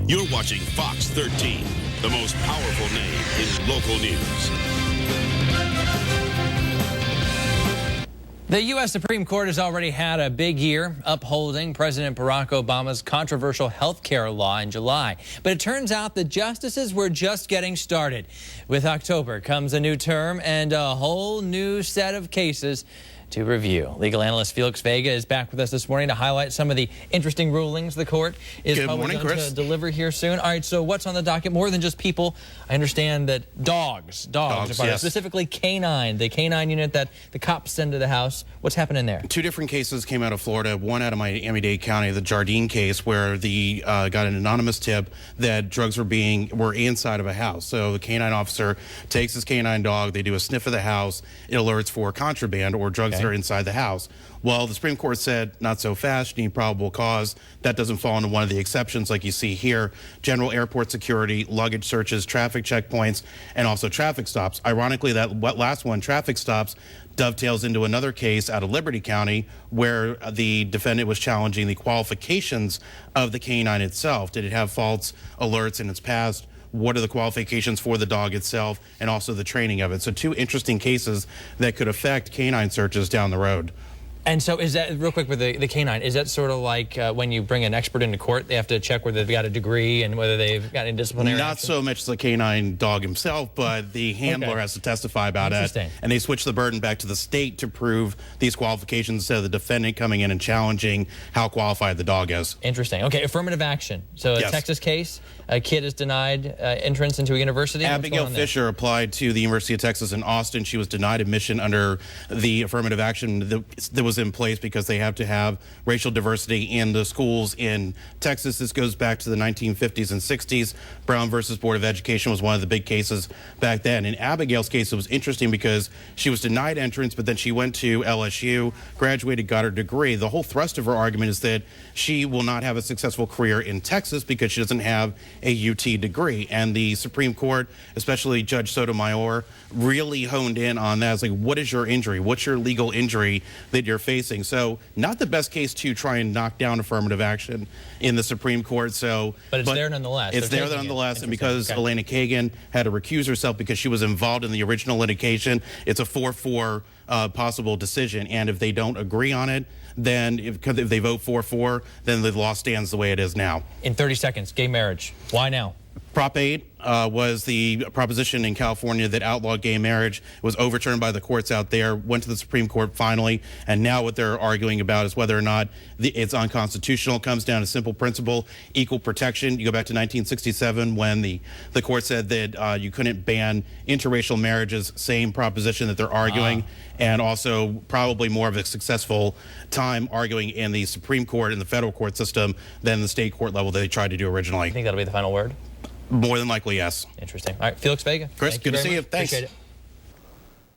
You're watching Fox 13, the most powerful name in local news. The U.S. Supreme Court has already had a big year upholding President Barack Obama's controversial health care law in July. But it turns out the justices were just getting started. With October comes a new term and a whole new set of cases to review. Legal analyst Felix Vega is back with us this morning to highlight some of the interesting rulings the court is probably going to deliver here soon. All right, so what's on the docket? More than just people. I understand that dogs are part of it, specifically canine, the canine unit that the cops send to the house. What's happening there? Two different cases came out of Florida, one out of Miami-Dade County, the Jardine case, where the got an anonymous tip that drugs were inside of a house. So the canine officer takes his canine dog, they do a sniff of the house, it alerts for contraband or drugs that are inside the house. Well, the Supreme Court said, not so fast, you need probable cause. That doesn't fall into one of the exceptions like you see here. General airport security, luggage searches, traffic checkpoints, and also traffic stops. Ironically, that last one, traffic stops, dovetails into another case out of Liberty County where the defendant was challenging the qualifications of the canine itself. Did it have false alerts in its past? What are the qualifications for the dog itself, and also the training of it? So two interesting cases that could affect canine searches down the road. And so is that, real quick with the canine, is that sort of like when you bring an expert into court, they have to check whether they've got a degree and whether they've got any disciplinary Not action? so much the canine dog himself, but the handler has to testify about it. And they switch the burden back to the state to prove these qualifications instead of the defendant coming in and challenging how qualified the dog is. Interesting. Okay, affirmative action. So a Texas case, a kid is denied entrance into a university. Abigail Fisher applied to the University of Texas in Austin. She was denied admission under the affirmative action that was in place because they have to have racial diversity in the schools in Texas. This goes back to the 1950s and 60s. Brown versus Board of Education was one of the big cases back then. In Abigail's case, it was interesting because she was denied entrance, but then she went to LSU, graduated, got her degree. The whole thrust of her argument is that she will not have a successful career in Texas because she doesn't have a UT degree. And the Supreme Court, especially Judge Sotomayor, really honed in on that. It's like, what is your injury? What's your legal injury that you're facing? So not the best case to try and knock down affirmative action in the Supreme Court. So, but it's there nonetheless. It's there nonetheless. And because Elena Kagan had to recuse herself because she was involved in the original litigation, it's a 4-4 possible decision. And if they don't agree on it, then if they vote 4-4, then the law stands the way it is now. In 30 seconds, gay marriage. Why now? Prop 8 was the proposition in California that outlawed gay marriage. It was overturned by the courts out there, went to the Supreme Court finally, and now what they're arguing about is whether or not it's unconstitutional. It comes down to simple principle, equal protection. You go back to 1967 when the court said that you couldn't ban interracial marriages, same proposition that they're arguing, and also probably more of a successful time arguing in the Supreme Court and the federal court system than the state court level that they tried to do originally. You think that'll be the final word? More than likely, yes. Interesting. All right, Felix Vega. Chris, good to see you. Thanks. Appreciate it.